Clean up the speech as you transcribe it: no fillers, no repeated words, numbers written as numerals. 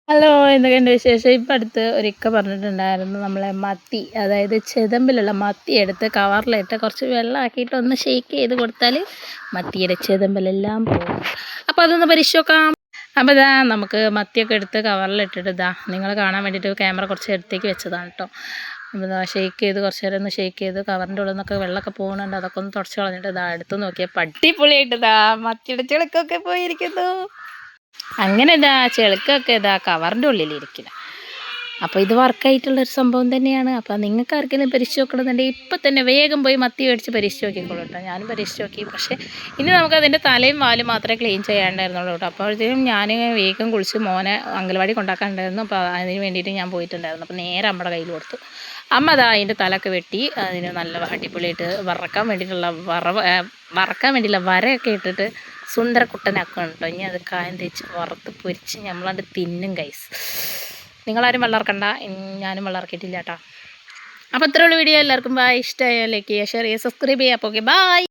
Hello, എന്തൊക്കെയുണ്ട് വിശേഷം? ഇപ്പം അടുത്ത് ഒരിക്ക പറഞ്ഞിട്ടുണ്ടായിരുന്നു നമ്മളെ മത്തി, അതായത് ചെതമ്പിലുള്ള മത്തി എടുത്ത് കവറിലിട്ട് കുറച്ച് വെള്ളമാക്കിയിട്ട് ഒന്ന് ഷെയ്ക്ക് ചെയ്ത് കൊടുത്താൽ മത്തിയുടെ ചെതമ്പലെല്ലാം പോകും. അപ്പോൾ അതൊന്ന് പരീക്ഷിച്ച് നോക്കാം. അപ്പോൾ ഇതാ നമുക്ക് മത്തിയൊക്കെ എടുത്ത് കവറിലിട്ടിട്ട് നിങ്ങൾ കാണാൻ വേണ്ടിയിട്ട് ക്യാമറ കുറച്ച് അടുത്തേക്ക് വെച്ചതാണ് കേട്ടോ. അപ്പോൾ ഇതാ ഷെയ്ക്ക് ചെയ്ത് കുറച്ച് നേരം ഒന്ന് ഷെയ്ക്ക് ചെയ്ത് കവറിൻ്റെ ഉള്ളിൽ നിന്നൊക്കെ വെള്ളമൊക്കെ പോകുന്നുണ്ട്. അതൊക്കെ ഒന്ന് തുടച്ച് കളഞ്ഞിട്ട് എടുത്ത് നോക്കിയാൽ അടിപൊളിയായിട്ട് മത്തിയുടെ ചെളുക്കൊക്കെ പോയിരിക്കുന്നു. അങ്ങനെ ചെളുക്കൊക്കെ കവറിൻ്റെ ഉള്ളിലിരിക്കില്ല. അപ്പോൾ ഇത് വർക്കായിട്ടുള്ളൊരു സംഭവം തന്നെയാണ്. അപ്പോൾ നിങ്ങൾക്ക് ആർക്കെങ്കിലും പരീക്ഷിച്ച് നോക്കണമെന്നുണ്ടെങ്കിൽ ഇപ്പം തന്നെ വേഗം പോയി മത്തി മേടിച്ച് പരീക്ഷിച്ച് നോക്കിക്കോളൂ കേട്ടോ. ഞാനും പരീക്ഷിച്ച് നോക്കി. പക്ഷേ ഇനി നമുക്ക് അതിൻ്റെ തലയും വാലും മാത്രമേ ക്ലീൻ ചെയ്യാണ്ടായിരുന്നുള്ളൂ കേട്ടോ. അപ്പോഴത്തേക്കും ഞാൻ വേഗം കുളിച്ച് മോനെ അംഗൻവാടി കൊണ്ടാക്കാനുണ്ടായിരുന്നു. അപ്പോൾ അതിന് വേണ്ടിയിട്ട് ഞാൻ പോയിട്ടുണ്ടായിരുന്നു. അപ്പോൾ നേരെ അമ്മയുടെ കയ്യിൽ കൊടുത്തു. അമ്മ അതിൻ്റെ തലയൊക്കെ വെട്ടി അതിന് നല്ല അടിപൊളിയായിട്ട് വറക്കാൻ വേണ്ടിയിട്ടുള്ള വരയൊക്കെ ഇട്ടിട്ട് സുന്ദരക്കുട്ടനാക്കണം കേട്ടോ. ഇനി അത് കായം തേച്ച് വറുത്ത് പൊരിച്ച് നമ്മളത് തിന്നും ഗൈസ്. നിങ്ങളാരും വെള്ളം ഇറക്കണ്ട, ഞാനും വെള്ളം ഇറക്കിയിട്ടില്ല കേട്ടോ. അപ്പോൾ ഇത്രയുള്ള വീഡിയോ. എല്ലാവർക്കും ബൈ. ഇഷ്ടമായോ ലൈക്ക് ചെയ്യുക, ഷെയർ ചെയ്യുക, സബ്സ്ക്രൈബ് ചെയ്യുക. അപ്പോൾ ഓക്കെ, ബൈ.